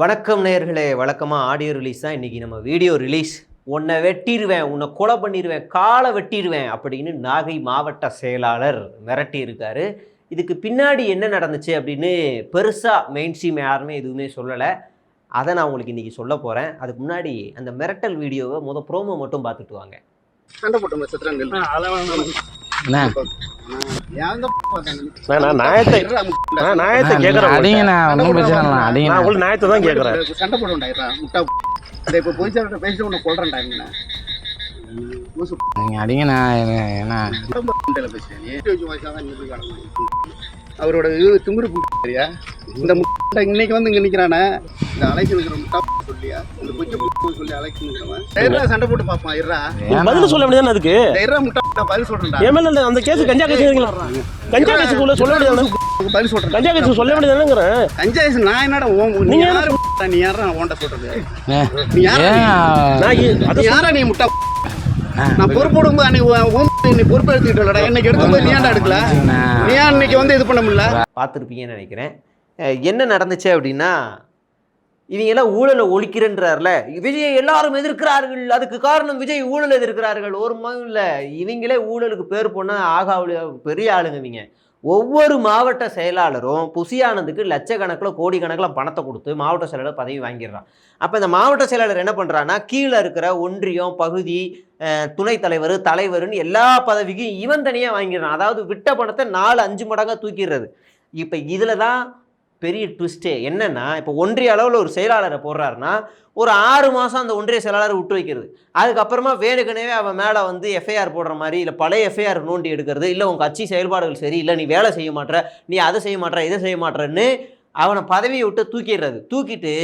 வணக்கம் நேயர்களே. வழக்கமாக ஆடியோ ரிலீஸ் தான் இன்றைக்கி நம்ம வீடியோ ரிலீஸ். உன்னை வெட்டிடுவேன், உன்னை கொலை பண்ணிடுவேன், காலை வெட்டிடுவேன் அப்படின்னு நாகை மாவட்ட செயலாளர் மிரட்டியிருக்காரு. இதுக்கு பின்னாடி என்ன நடந்துச்சு அப்படின்னு பெருசாக மெயின் ஸ்ட்ரீம் யாருமே எதுவுமே சொல்லலை. அதை நான் உங்களுக்கு இன்றைக்கி சொல்ல போகிறேன். அதுக்கு முன்னாடி அந்த மிரட்டல் வீடியோவை ப்ரோமோ மட்டும் பார்த்துட்டு வாங்க. சண்டை போட்டோம் சித்திரங்கள் சண்டை போடுவேன்டா முட்டா இப்ப போய் பேசிட்டு உன்னை கொள்றேன்டா அவரோட திமிரு சரியா இந்த முட்டை இன்னைக்கு வந்து இங்க நிக்கிறானே இந்த அழைச்சு நிக்கிற முட்டா சொல்லியா இந்த கொஞ்சம் சொல்லி அழைச்சு நிக்கிறவன் சண்டை போட்டு பாப்பான் இருறா பதில் சொல்ல முடியாது. அதுக்கு முட்டா பதில் சொல்றேன்டா ஏமல்ல அந்த கேஸ் கஞ்சா கேஸ் கஞ்சா கேஸுக்குள்ள சொல்ல முடியாது. பதில் சொல்றேன் கஞ்சா கேஸ் சொல்ல முடியாதுங்கிறேன். கஞ்சா கேஸ் நான் என்னடா நீ யாரு நீ யாரா ஓண்ட சொல்றது நீ யாரா நீ முட்டா நான் பொறுப்போடும்போது நீ பொறுப்பு எடுத்துக்கிட்டா இன்னைக்கு எடுக்கும்போது நீ ஏன்டா எடுக்கல நீ ஏன் இன்னைக்கு வந்து இது பண்ண முடியல பார்த்துருப்பீங்கன்னு நினைக்கிறேன். என்ன நடந்துச்சு அப்படின்னா, இவங்கெல்லாம் ஊழலை ஒழிக்கிறன்றார்ல, விஜயை எல்லாரும் எதிர்க்கிறார்கள், அதுக்கு காரணம் விஜய் ஊழல் எதிர்க்கிறார்கள். ஒரு மயம் இல்லை, இவங்களே ஊழலுக்கு பேர் போனால் ஆகா பெரிய ஆளுங்க. இவங்க ஒவ்வொரு மாவட்ட செயலாளரும் புசியானதுக்கு லட்சக்கணக்கில் கோடிக்கணக்கில் பணத்தை கொடுத்து மாவட்ட செயலாளர் பதவி வாங்கிடுறான். அப்போ இந்த மாவட்ட செயலாளர் என்ன பண்ணுறான்னா, கீழே இருக்கிற ஒன்றியம், பகுதி, துணைத் தலைவர், தலைவர்னு எல்லா பதவிக்கும் இவன் தனியாக வாங்கிடுறான். அதாவது விட்ட பணத்தை 4-5 மடங்காக தூக்கிடுறது. இப்போ இதில் தான் பெரிய ட்விஸ்ட்டே என்னென்னா, இப்போ ஒன்றிய அளவில் ஒரு செயலாளரை போடுறாருன்னா ஒரு 6 மாதம் அந்த ஒன்றிய செயலாளரை விட்டு வைக்கிறது. அதுக்கப்புறமா வேணுக்கனவே அவன் மேலே வந்து எஃப்ஐஆர் போடுற மாதிரி, இல்லை பழைய எஃப்ஐஆர் நோண்டி எடுக்கிறது, இல்லை உங்கள் கட்சி செயல்பாடுகள் சரி இல்லை, நீ வேலை செய்ய மாட்டேற, நீ அதை செய்ய மாட்டேற, இதை செய்ய மாட்டேறன்னு அவனை பதவியை விட்டு தூக்கிடுறது. தூக்கிட்டு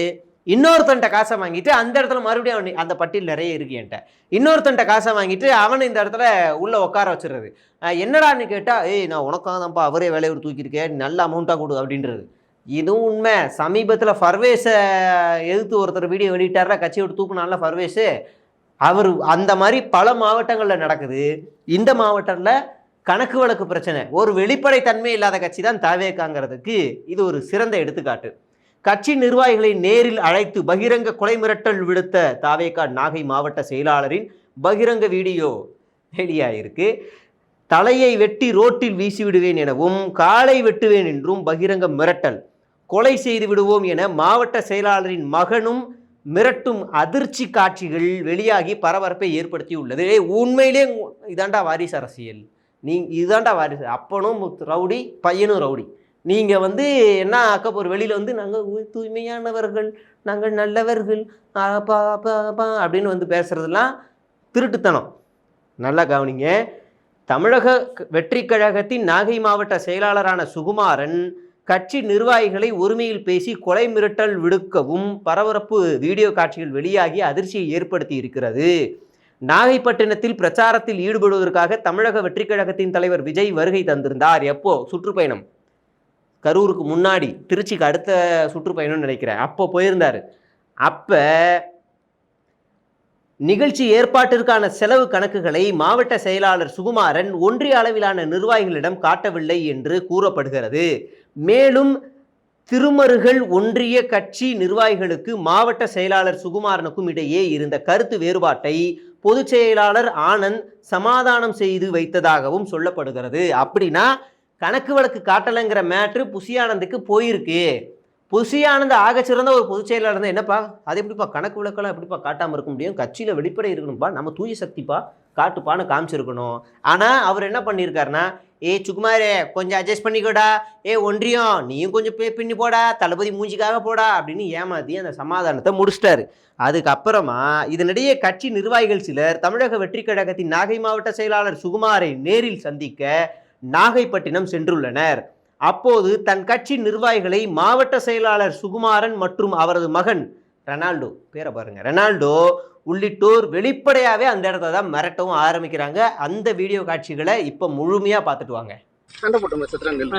இன்னொருத்தன்ட்ட காசை வாங்கிட்டு அந்த இடத்துல மறுபடியும் அவன் அந்த பட்டியல் நிறைய இருக்கு என்கிட்ட, இன்னொருத்தன்ட்ட காசை வாங்கிட்டு அவனை இந்த இடத்துல உள்ளே உட்கார வச்சுருது. என்னடான்னு கேட்டால், நான் உனக்காக தான்ப்பா அவரே வேலையை விட்டு தூக்கியிருக்கேன், நல்ல அமௌண்ட்டாக கொடு அப்படின்றது. இதுவும் உண்மை. சமீபத்தில் ஃபர்வேஸை எதிர்த்து ஒருத்தர் வீடியோ வெளியிட்டாரா, கட்சியை விட்டு தூக்குனால ஃபர்வேஸு, அவர் அந்த மாதிரி பல மாவட்டங்களில் நடக்குது. இந்த மாவட்டத்தில் கணக்கு வழக்கு பிரச்சனை, ஒரு வெளிப்படைத்தன்மை இல்லாத கட்சி தான் தவேகாங்கிறதுக்கு இது ஒரு சிறந்த எடுத்துக்காட்டு. கட்சி நிர்வாகிகளை நேரில் அழைத்து பகிரங்க கொலை மிரட்டல் விடுத்த தவேகா நாகை மாவட்ட செயலாளரின் பகிரங்க வீடியோ வெளியாயிருக்கு. தலையை வெட்டி ரோட்டில் வீசி விடுவேன் எனவும், காலை வெட்டுவேன் என்றும் பகிரங்க மிரட்டல், கொலை செய்து விடுவோம் என மாவட்ட செயலாளரின் மகனும் மிரட்டும் அதிர்ச்சி காட்சிகள் வெளியாகி பரபரப்பை ஏற்படுத்தி உள்ளது. உண்மையிலே இதாண்டா வாரிசு அரசியல், இதுதாண்டா வாரிசு. அப்பனும் ரவுடி, பையனும் ரவுடி. நீங்கள் வந்து என்ன ஒரு வெளியில் வந்து நாங்கள் தூய்மையானவர்கள், நாங்கள் நல்லவர்கள் அப்படின்னு வந்து பேசுகிறதுலாம் திருட்டுத்தனம். நல்லா கவனிங்க. தமிழக வெற்றி கழகத்தின் நாகை மாவட்ட செயலாளரான சுகுமாரன் கட்சி நிர்வாகிகளை ஒருமையில் பேசி கொலை மிரட்டல் விடுக்கவும் பரபரப்பு வீடியோ காட்சிகள் வெளியாகி அதிர்ச்சியை ஏற்படுத்தி இருக்கிறது. நாகைப்பட்டினத்தில் பிரச்சாரத்தில் ஈடுபடுவதற்காக தமிழக வெற்றி கழகத்தின் தலைவர் விஜய் வருகை தந்திருந்தார். எப்போ? சுற்றுப்பயணம், கரூருக்கு முன்னாடி, திருச்சிக்கு அடுத்த சுற்றுப்பயணம்னு நினைக்கிறேன், அப்போ போயிருந்தார். அப்போ நிகழ்ச்சி ஏற்பாட்டிற்கான செலவு கணக்குகளை மாவட்ட செயலாளர் சுகுமாரன் ஒன்றிய அளவிலான நிர்வாகிகளிடம் காட்டவில்லை என்று கூறப்படுகிறது. மேலும் திருமருகல் ஒன்றிய கட்சி நிர்வாகிகளுக்கு மாவட்ட செயலாளர் சுகுமாரனுக்கும் இடையே இருந்த கருத்து வேறுபாட்டை பொதுச் செயலாளர் ஆனந்த் சமாதானம் செய்து வைத்ததாகவும் சொல்லப்படுகிறது. அப்படின்னா கணக்கு வழக்கு காட்டலைங்கிற மேட்ரு புசியானந்துக்கு போயிருக்கு. புசியானந்த் ஆகச்சிறந்த ஒரு பொதுச் செயலாளர் இருந்தால் என்னப்பா, அது எப்படிப்பா கணக்கு விளக்கெல்லாம் எப்படிப்பா காட்டாமல் இருக்க முடியும்? கட்சியில் வெளிப்படை இருக்கணும்ப்பா, நம்ம தூய சக்திப்பா, காட்டுப்பான்னு காமிச்சிருக்கணும். ஆனால் அவர் என்ன பண்ணியிருக்காருன்னா, சுகுமாரே கொஞ்சம் அட்ஜஸ்ட் பண்ணிக்கோடா, ஒன்றியம் நீயும் கொஞ்சம் பின்னி போடா, தளபதி மூஞ்சிக்காக போடா அப்படின்னு ஏமாற்றி அந்த சமாதானத்தை முடிச்சிட்டாரு. அதுக்கப்புறமா இதனிடையே கட்சி நிர்வாகிகள் சிலர் தமிழக வெற்றி கழகத்தின் நாகை மாவட்ட செயலாளர் சுகுமாரை நேரில் சந்திக்க நாகைப்பட்டினம் சென்றுள்ளனர். அப்போது தன் கட்சி நிர்வாகிகளை மாவட்ட செயலாளர் சுகுமாரன் மற்றும் அவரது மகன் ரெனால்டோ, பேரை பாருங்க, ரெனால்டோ உள்ளிட்டோர் வெளிப்படையாகவே அந்த இடத்த தான் மிரட்டவும் ஆரம்பிக்கிறாங்க. அந்த வீடியோ காட்சிகளை இப்போ முழுமையாக பார்த்துட்டு வாங்க. சண்டை போட்டோம் சித்திரங்கள்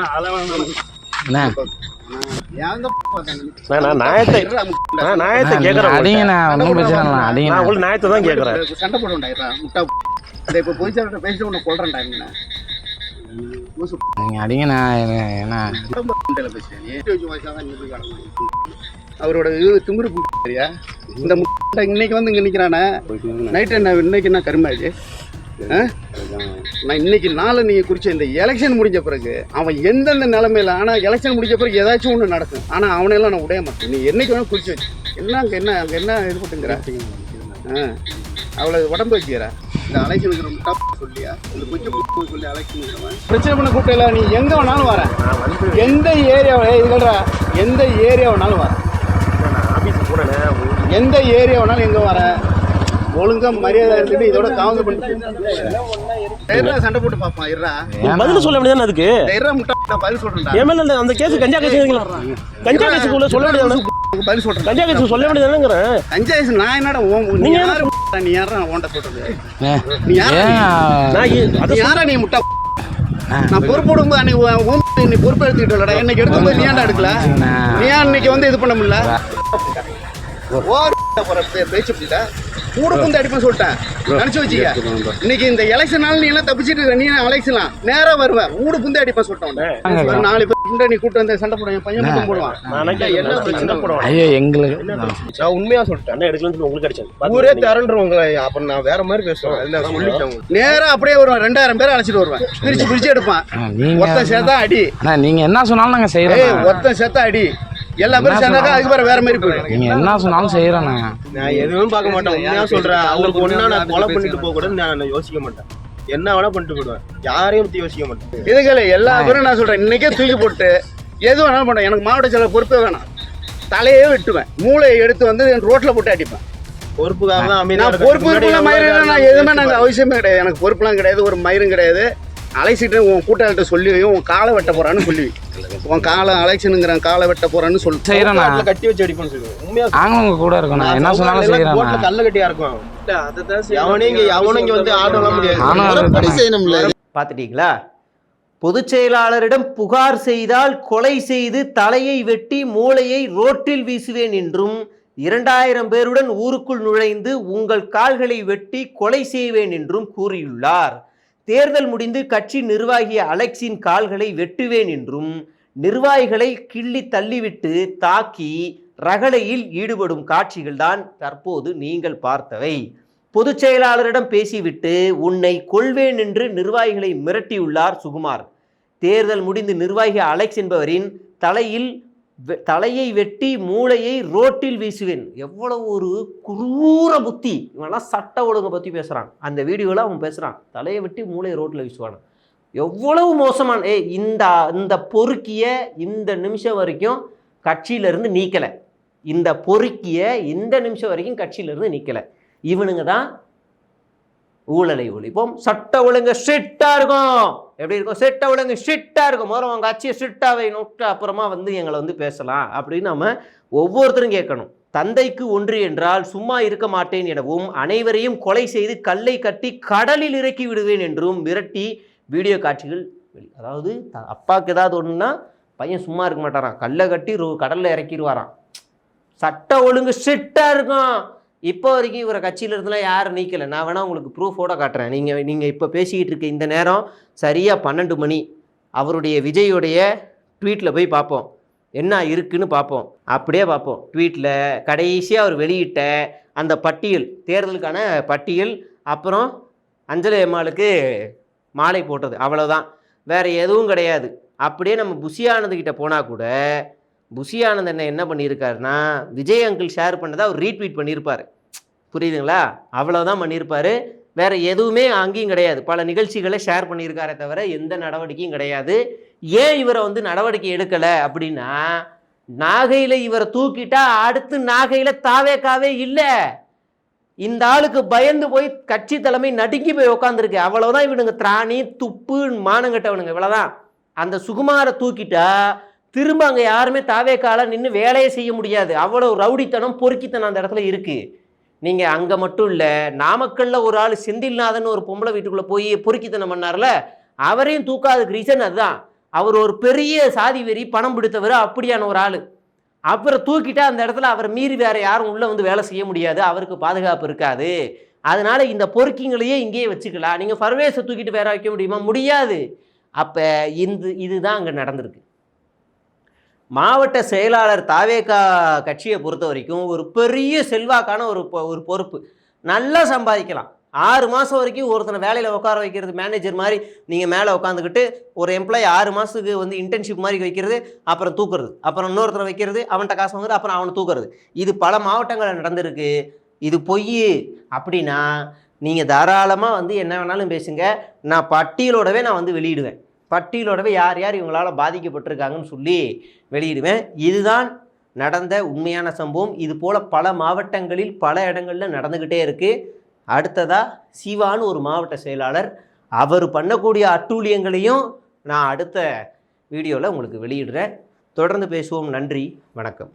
சண்டை போடுவேன்டா முட்டா இப்ப போய் பேசிட்டு உன்னை கொள்றேன்டா நீங்க அடிங்கண்ணா. என்ன பேசுறேன் அவரோட இது திமிரு சரியா இந்த முட்டை இன்னைக்கு வந்து இங்கே நிற்கிறானே நைட்டு என்ன இன்னைக்கு என்ன கருமாச்சு நான் இன்னைக்கு நாளை நீங்கள் குறிச்ச இந்த எலெக்ஷன் முடிஞ்ச பிறகு அவன் எந்தெந்த நிலைமையில ஆனால் எலெக்ஷன் முடிஞ்ச பிறகு ஏதாச்சும் ஒன்று நடக்கும் ஆனால் அவனையெல்லாம் நான் உடைய மாட்டேன் நீ என்னைக்கு வேணும் குறிச்சு வச்சு என்ன அங்கே என்ன இது பண்ணுங்கிற அவ்வளோ உடம்பு வச்சுக்கிற இந்த அலைக்கணுங்கிற முட்டா சொல்லியா இந்த கொஞ்சம் சொல்லி அலைக்கணுங்கிறவன் பிரச்சனை பண்ண கூட்டையில நீ எங்கே வேணாலும் வர எந்த ஏரியாவில் இது சொல்கிற எந்த ஏரியா வேணாலும் வர எந்த ஏரியா வேணாலும் எங்கே வர ஒழுங்கா மரியாதை இருந்துட்டு இதோட காவல் பண்ணிட்டு சண்டை போட்டு பாப்பான் இருடா பதில் சொல்ல வேண்டியதானே அதுக்கு இருடா முட்டா நான் பதில் சொல்றேன் எம்எல்ஏ அந்த கேஸ் கஞ்சா கேஸ் கஞ்சா கேஸுக்குள்ள சொல்ல வேண்டியதானே பதில் சொல்றேன் கஞ்சா கேஸ் சொல்ல வேண்டியதானேங்கிறேன் கஞ்சா கேஸ் நான் என்னடா நீ யாரு நீ யாரா ஓண்ட சொல்றது நீ யாரா நீ முட்டா நான் பொறுப்போடும் போது நீ பொறுப்பு எடுத்துக்கிட்டோம்லடா என்னைக்கு எடுக்கும்போது நீ ஏன்டா எடுக்கல நீ ஏன் இன்னைக்கு வந்து இது பண்ண முடியல பேச்சு பிள்ளை கூட புந்து அடிப்பேன் சொல்லிட்டேன் நினைச்சு வச்சுக்க இன்னைக்கு இந்த எலெக்ஷனால நீ எல்லாம் தப்பிச்சுட்டு நீ அலைக்கலாம் நேரா வருவேன் ஊடு புந்து அடிப்பேன் சொல்லிட்டேன் 4 பேர் நீ கூட்டு வந்து சண்டை போடுவேன் பையன் மட்டும் போடுவான் ஐயோ எங்களுக்கு நான் உண்மையா சொல்லிட்டேன் எடுக்கலன்னு உங்களுக்கு அடிச்சேன் ஊரே திரண்டுருவாங்க அப்ப நான் வேற மாதிரி பேசுவேன் நேரா அப்படியே வருவேன் 2000 பேர் அழைச்சிட்டு வருவேன் பிரிச்சு எடுப்பான் ஒருத்தன் சேர்த்தா அடி நீங்க என்ன சொன்னாலும் நாங்க செய்யறோம் ஒருத்தன் சேர்த்தா அடி எல்லா பேரும் சேர்ந்தாக்கா அதுக்கு பேர வேற மாதிரி போயிடும் நீங்க என்ன சொன்னாலும் செய்யறோம் நான் எதுவும் பார்க்க மாட்டேன் உண்மையா சொல்றேன் அவங்களுக்கு ஒன்னா நான் கொலை பண்ணிட்டு போக கூட நான் யோசிக்க மாட்டேன் என்ன வேணா பண்ணிட்டு போயிடுவேன் யாரையும் பத்தி யோசிக்க மாட்டேன் இதுகளே எல்லா பேரும் நான் சொல்றேன் இன்னைக்கே தூக்கி போட்டு எது வேணாலும் பண்ணேன் எனக்கு மாவட்ட செயலர் பொறுப்பே வேணாம் தலையே வெட்டுவேன் மூளையை எடுத்து வந்து ரோட்ல போட்டு அடிப்பேன் பொறுப்புக்காக தான் நான் பொறுப்பு மயிறு நான் எதுவுமே நாங்கள் அவசியமே கிடையாது எனக்கு பொறுப்புலாம் கிடையாது ஒரு மயிரும் கிடையாது அலைச்சிட்டு உன் கூட்டாளிட்ட சொல்லி உன் காலை வெட்ட போறான்னு சொல்லி உன் காலை அலைச்சுங்கிற காலை வெட்ட போறான்னு சொல்லி செய்யறேன் கட்டி வச்சு அடிப்பேன்னு சொல்லுவேன் உண்மையா உங்க கூட இருக்கும் நான் என்ன சொன்னாலும் செய்யறேன் கல்ல கட்டியா இருக்கும் அவனும் இங்க வந்து ஆடலாம் முடியாது பார்த்துட்டீங்களா? பொதுச் செயலாளரிடம் புகார் செய்தால் கொலை செய்து தலையை வெட்டி மூளையை ரோட்டில் வீசுவேன் என்றும் 2000 பேருடன் ஊருக்குள் நுழைந்து உங்கள் கால்களை வெட்டி கொலை செய்வேன் என்றும் கூறியுள்ளார். தேர்தல் முடிந்து கட்சி நிர்வாகி அலெக்ஸின் கால்களை வெட்டுவேன் என்றும் நிர்வாகிகளை கிள்ளி தள்ளிவிட்டு தாக்கி ரகளையில் ஈடுபடும் காட்சிகள்தான் தற்போது நீங்கள் பார்த்தவை. பொதுச் செயலாளரிடம் பேசிவிட்டு உன்னை கொல்வேன் என்று நிர்வாகிகளை மிரட்டியுள்ளார் சுகுமார். தேர்தல் முடிந்து நிர்வாகி அலெக்ஸ் என்பவரின் தலையை வெட்டி மூளையை ரோட்டில் வீசுவேன். எவ்வளவு ஒரு குரூர புத்தி! இவங்கெல்லாம் சட்ட ஒழுங்கை பற்றி பேசுகிறான். அந்த வீடியோவில் அவன் பேசுகிறான் தலையை வெட்டி மூளையை ரோட்டில் வீசுவான். எவ்வளவு மோசமான இந்த பொறுக்கிய இந்த நிமிஷம் வரைக்கும் கட்சியிலேருந்து நீக்கலை. இந்த பொறுக்கிய இந்த நிமிஷம் வரைக்கும் கட்சியிலேருந்து நீக்கலை. இவனுங்க தான் ஊழலை ஒழிப்போம், சட்ட ஒழுங்கு ஸ்ட்ரிக்டாக இருக்கும். எப்படி இருக்கும்? சட்ட ஒழுங்கு ஸ்ட்ரிக்டாக இருக்கும். முதல்ல அவங்க கட்சியை ஸ்ட்ரிக்டாக நோட்டு அப்புறமா வந்து எங்களை வந்து பேசலாம் அப்படின்னு நம்ம ஒவ்வொருத்தரும் கேட்கணும். தந்தைக்கு ஒன்று என்றால் சும்மா இருக்க மாட்டேன் எனவும் அனைவரையும் கொலை செய்து கல்லை கட்டி கடலில் இறக்கி விடுவேன் என்றும் மிரட்டி வீடியோ காட்சிகள் அதாவது அப்பாவுக்கு ஏதாவது ஒன்றுன்னா பையன் சும்மா இருக்க மாட்டாரான், கல்லை கட்டி கடலில் இறக்கிடுவாராம். சட்ட ஒழுங்கு ஸ்ட்ரிக்டாக இருக்கும். இப்போ வரைக்கும் இவரை கட்சியில் இருந்தெல்லாம் யாரும் நீக்கலை. நான் வேணால் உங்களுக்கு ப்ரூஃபோடு காட்டுறேன். நீங்கள் இப்போ பேசிக்கிட்டு இருக்க இந்த நேரம் சரியாக 12 மணி. அவருடைய விஜயோடைய ட்வீட்டில் போய் பார்ப்போம் என்ன இருக்குன்னு பார்ப்போம். அப்படியே பார்ப்போம். ட்வீட்டில் கடைசியாக அவர் வெளியிட்ட அந்த பட்டியல், தேர்தலுக்கான பட்டியல், அப்புறம் அஞ்சலி அம்மாளுக்கு மாலை போட்டது, அவ்வளோதான். வேறு எதுவும் கிடையாது. அப்படியே நம்ம புஷி ஆனந்த்கிட்ட போனால் கூட புஷி ஆனந்த் என்ன பண்ணியிருக்காருன்னா விஜய் அங்கிள் ஷேர் பண்ணதை அவர் ரீட்வீட் பண்ணியிருப்பார். புரியுதுங்களா? அவ்வளோதான் பண்ணியிருப்பார். வேறு எதுவுமே அங்கேயும் கிடையாது. பல நிகழ்ச்சிகளை ஷேர் பண்ணியிருக்காரே தவிர எந்த நடவடிக்கையும் கிடையாது. ஏன் இவரை வந்து நடவடிக்கை எடுக்கலை அப்படின்னா, நாகையில் இவரை தூக்கிட்டா அடுத்து நாகையில் தாவேக்காவே இல்லை. இந்த ஆளுக்கு பயந்து போய் கட்சி தலைமை நடுங்கி போய் உட்காந்துருக்கு. அவ்வளோதான். இவனுங்க திராணி துப்பு மானங்கட்டவனுங்க, இவ்வளோதான். அந்த சுகுமாரை தூக்கிட்டா திரும்ப அங்கே யாருமே தாவேக்கால நின்று வேலையை செய்ய முடியாது. அவ்வளோ ரவுடித்தனம் பொறுக்கித்தனம் அந்த இடத்துல இருக்குது. நீங்கள் அங்கே மட்டும் இல்லை, நாமக்கல்லில் ஒரு ஆள் செந்தில்நாதன் ஒரு பொம்பளை வீட்டுக்குள்ளே போய் பொறுக்கித்தனம் பண்ணார்ல, அவரையும் தூக்காதுக்கு ரீசன் அதுதான். அவர் ஒரு பெரிய சாதி வெறி, பணம் பிடித்தவர், அப்படியான ஒரு ஆள். அவரை தூக்கிட்டா அந்த இடத்துல அவரை மீறி வேறு யாரும் உள்ளே வந்து வேலை செய்ய முடியாது, அவருக்கு பாதுகாப்பு இருக்காது. அதனால் இந்த பொறுக்கிங்களையே இங்கேயே வச்சுக்கலாம். நீங்கள் பர்வேஸை தூக்கிட்டு வேற வைக்க முடியுமா? முடியாது. அப்போ இதுதான் அங்கே நடந்திருக்கு. மாவட்ட செயலாளர் தாவேகா கட்சியை பொறுத்த வரைக்கும் ஒரு பெரிய செல்வாக்கான ஒரு பொறுப்பு. நல்லா சம்பாதிக்கலாம். 6 மாதம் வரைக்கும் ஒருத்தனை வேலையில் உட்கார வைக்கிறது, மேனேஜர் மாதிரி நீங்கள் மேலே உட்காந்துக்கிட்டு ஒரு எம்ப்ளாயி 6 மாதத்துக்கு வந்து இன்டர்ன்ஷிப் மாதிரி வைக்கிறது, அப்புறம் தூக்குறது, அப்புறம் இன்னொருத்தனை வைக்கிறது, அவன்கிட்ட காசு வாங்குறது, அப்புறம் அவனை தூக்குறது. இது பல மாவட்டங்களில் நடந்திருக்கு. இது பொய் அப்படின்னா நீங்கள் தாராளமாக வந்து என்ன வேணாலும் பேசுங்க. நான் பட்டியலோடவே நான் வந்து வெளியிடுவேன். பட்டியலோடவே யார் யார் இவங்களால் பாதிக்கப்பட்டிருக்காங்கன்னு சொல்லி வெளியிடுவேன். இதுதான் நடந்த உண்மையான சம்பவம். இது போல் பல மாவட்டங்களில் பல இடங்களில் நடந்துக்கிட்டே இருக்குது. அடுத்ததாக சிவான்னு ஒரு மாவட்ட செயலாளர், அவர் பண்ணக்கூடிய அட்டூழியங்களையும் நான் அடுத்த வீடியோவில் உங்களுக்கு வெளியிடுறேன். தொடர்ந்து பேசுவோம். நன்றி, வணக்கம்.